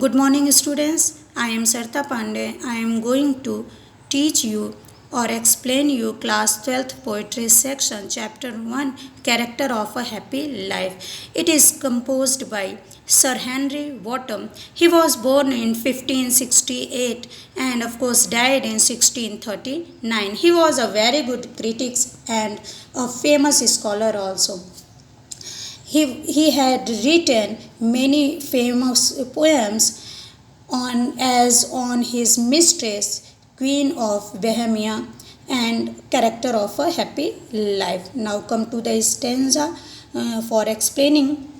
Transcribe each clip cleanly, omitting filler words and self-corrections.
Good morning, students. I am Sarita Pandey. I am going to teach you or explain you class 12th poetry section chapter 1 character of a happy life. It is composed by Sir Henry Wotton. He was born in 1568 and of course died in 1639. He was a very good critic and a famous scholar also. He had written many famous poems on his mistress, Queen of Bohemia, and character of a happy life. Now come to the stanza for explaining.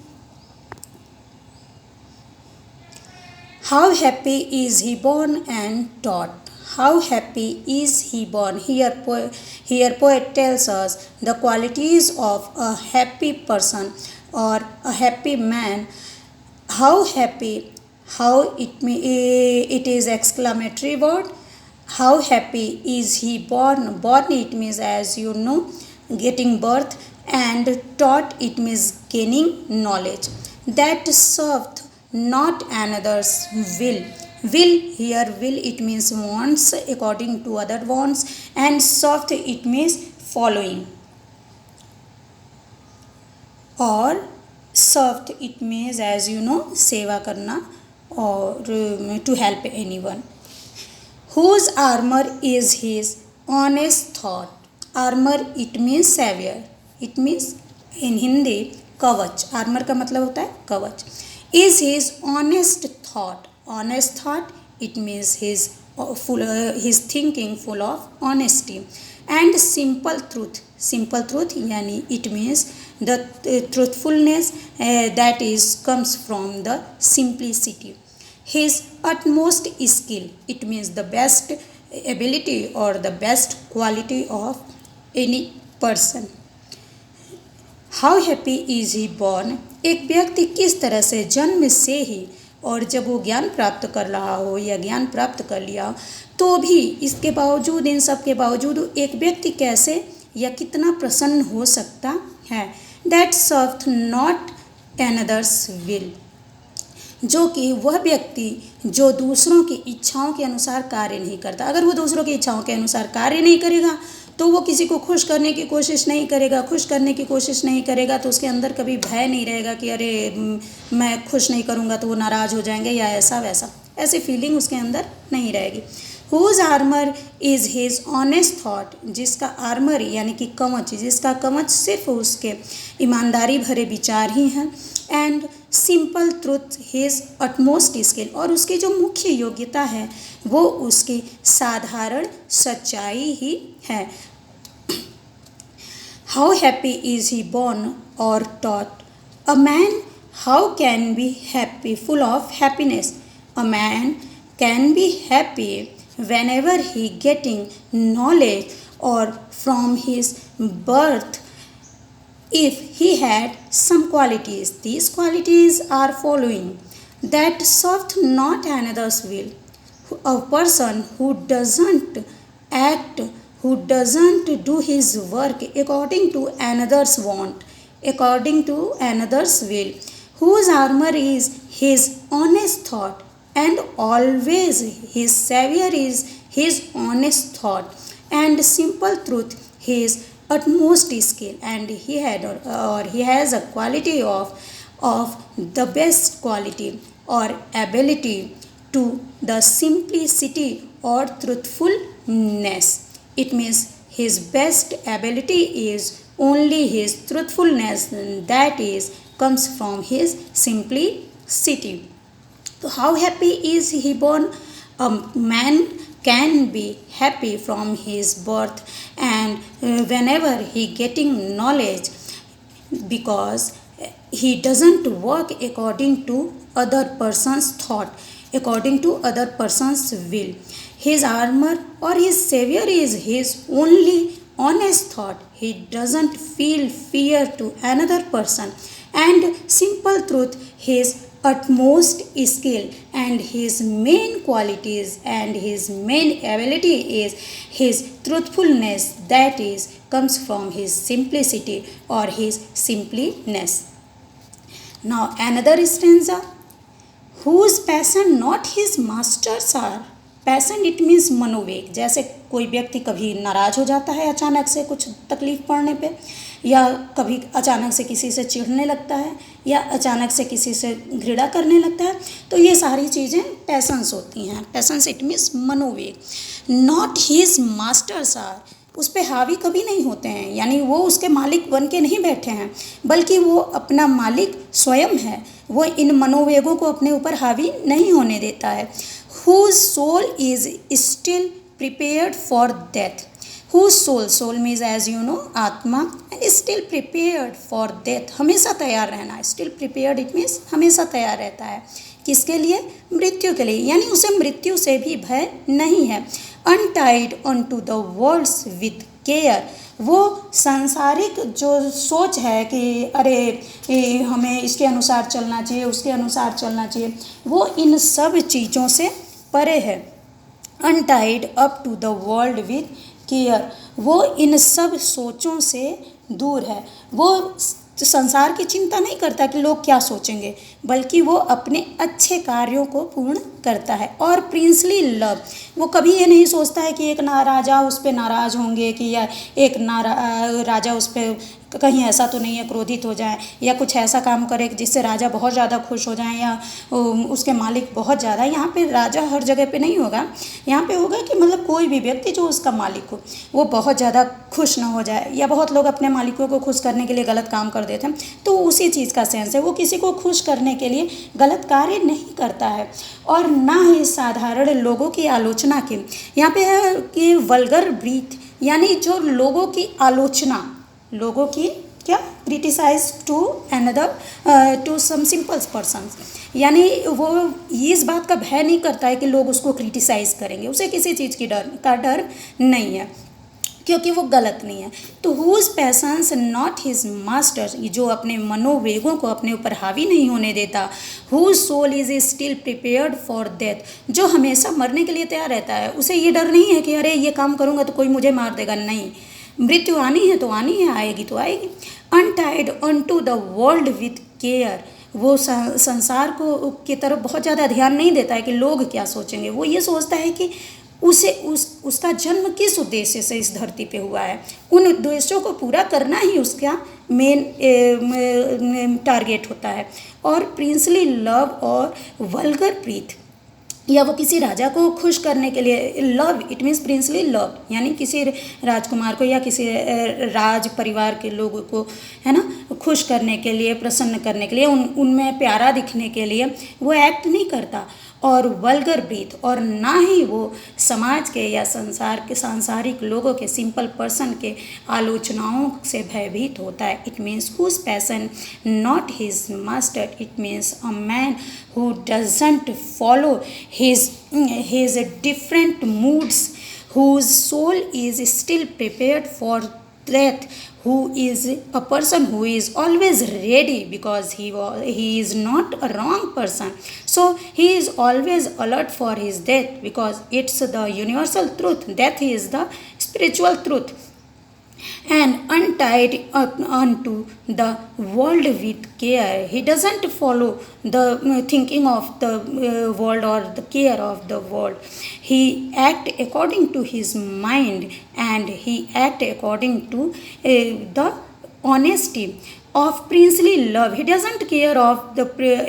How happy is he born and taught. How happy is he born? Here poet tells us the qualities of a happy person or a happy man. How happy, it is exclamatory word. How happy is he born? Born it means, as you know, getting birth, and taught it means gaining knowledge. That served not another's will. Will it means wants according to other wants, and served it means following, और served it means, as you know, सेवा करना or to help anyone. Whose armor is his honest thought. Armor it means savior. It means in Hindi कवच. Armor का मतलब होता है कवच. Is his honest thought. Honest thought it means his thinking full of honesty. And simple truth yani it means the truthfulness that is comes from the simplicity. His utmost skill it means the best ability or the best quality of any person. How happy is he born. एक व्यक्ति किस तरह से जन्म से ही और जब वो ज्ञान प्राप्त कर रहा हो या ज्ञान प्राप्त कर लिया हो तो भी इसके बावजूद, इन सब के बावजूद एक व्यक्ति कैसे या कितना प्रसन्न हो सकता है. That serve not another's will. जो कि वह व्यक्ति जो दूसरों की इच्छाओं के अनुसार कार्य नहीं करता. अगर वो दूसरों की इच्छाओं के अनुसार कार्य नहीं करेगा तो वो किसी को खुश करने की कोशिश नहीं करेगा. खुश करने की कोशिश नहीं करेगा तो उसके अंदर कभी भय नहीं रहेगा कि अरे मैं खुश नहीं करूँगा तो वो नाराज़ हो जाएंगे या ऐसा वैसा. ऐसी फीलिंग उसके अंदर नहीं रहेगी. Whose armour is his honest thought. जिसका आर्मर यानी कि कवच, जिसका कवच सिर्फ उसके ईमानदारी भरे विचार ही हैं. And simple truth his utmost skill. और उसकी जो मुख्य योग्यता है वो उसकी साधारण सच्चाई ही है. How happy is he born और taught. A man how can be happy full of happiness. A man can be happy whenever he getting knowledge or from his birth if he had some qualities. These qualities are following. That served not another's will. A person who doesn't act, who doesn't do his work according to another's want, according to another's will, whose armor is his honest thought, and always his savior is his honest thought, and simple truth his utmost skill. And he has a quality of the best quality or ability to the simplicity or truthfulness. It means his best ability is only his truthfulness, that is comes from his simplicity. So how happy is he born? A man can be happy from his birth and whenever he getting knowledge, because he doesn't work according to other person's thought, according to other person's will. His armor or his savior is his only honest thought. He doesn't feel fear to another person. And simple truth his utmost skill, and his main qualities and his main ability is his truthfulness, that is comes from his simplicity or his simpliness. Now another stanza. Whose passion not his masters are. Passion it means मनोवेग। जैसे कोई व्यक्ति कभी नाराज़ हो जाता है अचानक से कुछ तकलीफ पड़ने पे, या कभी अचानक से किसी से चिढ़ने लगता है, या अचानक से किसी से घृणा करने लगता है, तो ये सारी चीज़ें पैसन्स होती हैं। पैसन्स इट मीन्स मनोवेग। नॉट हीज मास्टर्स आर, उस पर हावी कभी नहीं होते हैं, यानी वो उसके मालिक बन के नहीं बैठे हैं, बल्कि वो अपना मालिक स्वयं है। वो इन मनोवेगों को अपने ऊपर हावी नहीं होने देता है। Whose soul is still prepared for death. Whose soul, soul means as you know आत्मा, and still prepared for death, हमेशा तैयार रहना। स्टिल प्रिपेयर्ड इट मीन्स हमेशा तैयार रहता है। किसके लिए? मृत्यु के लिए, यानी उसे मृत्यु से भी भय नहीं है। Untied on to the worlds with care, वो सांसारिक जो सोच है कि अरे हमें इसके अनुसार चलना चाहिए, उसके अनुसार चलना चाहिए, वो इन सब चीज़ों से परे है। Untied up to the world with care, वो इन सब सोचों से दूर है। वो संसार की चिंता नहीं करता कि लोग क्या सोचेंगे, बल्कि वो अपने अच्छे कार्यों को पूर्ण करता है। और प्रिंसली लव, वो कभी ये नहीं सोचता है कि एक राजा उस पर नाराज़ होंगे, कि या एक राजा उस पर कहीं ऐसा तो नहीं है क्रोधित हो जाए, या कुछ ऐसा काम करे जिससे राजा बहुत ज़्यादा खुश हो जाए, या उसके मालिक बहुत ज़्यादा। यहाँ पे राजा हर जगह पे नहीं होगा, यहाँ पे होगा कि मतलब कोई भी व्यक्ति जो उसका मालिक हो वो बहुत ज़्यादा खुश ना हो जाए। या बहुत लोग अपने मालिकों को खुश करने के लिए गलत काम कर देते हैं, तो उसी चीज़ का सेंस है। वो किसी को खुश करने के लिए गलत कार्य नहीं करता है, और ना ही साधारण लोगों की आलोचना की। यहाँ पे है कि वल्गर ब्रीथ, यानी जो लोगों की आलोचना, लोगों की क्या, criticise to another to some simple person, यानी वो इस बात का भय नहीं करता है कि लोग उसको क्रिटिसाइज करेंगे। उसे किसी चीज़ की डर नहीं है, क्योंकि वो गलत नहीं है। तो हुज पैसन्स नॉट हिज मास्टर्स, जो अपने मनोवेगों को अपने ऊपर हावी नहीं होने देता। Whose soul is still prepared for death, जो हमेशा मरने के लिए तैयार रहता है। उसे ये डर नहीं है कि अरे ये काम करूँगा तो कोई मुझे मार देगा। नहीं, मृत्यु आनी है तो आनी है, आएगी तो आएगी। Untied on to the world with care, वो संसार को की तरफ बहुत ज़्यादा ध्यान नहीं देता है कि लोग क्या सोचेंगे। वो ये सोचता है कि उसका जन्म किस उद्देश्य से इस धरती पे हुआ है, उन उद्देश्यों को पूरा करना ही उसका मेन टारगेट होता है। और प्रिंसली लव और वल्गर प्रीथ, या वो किसी राजा को खुश करने के लिए, love it means princely love, यानी किसी राजकुमार को या किसी राज परिवार के लोगों को, है ना, खुश करने के लिए, प्रसन्न करने के लिए, उनमें प्यारा दिखने के लिए वो एक्ट नहीं करता। और वल्गर ब्रीथ, और ना ही वो समाज के या संसार के सांसारिक लोगों के, सिंपल पर्सन के आलोचनाओं से भयभीत होता है। It means whose passion not his master, it means a man who doesn't follow his different moods, whose soul is still prepared for death, who is a person who is always ready, because he is not a wrong person, so he is always alert for his death, because it's the universal truth. Death is the spiritual truth. And untied unto the world with care, he doesn't follow the thinking of the world or the care of the world. He act according to his mind, and he act according to the honesty of princely love. He doesn't care of the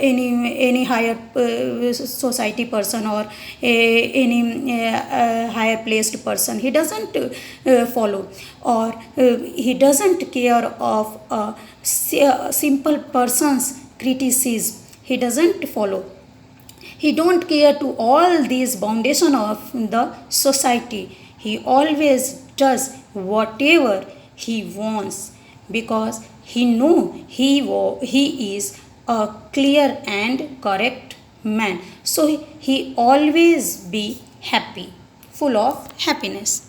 any higher society person, or any higher placed person. He doesn't follow, or he doesn't care of a simple person's criticism. He doesn't follow. He don't care to all these foundation of the society. He always does whatever he wants, because he know he is a clear and correct man. So he always be happy, full of happiness.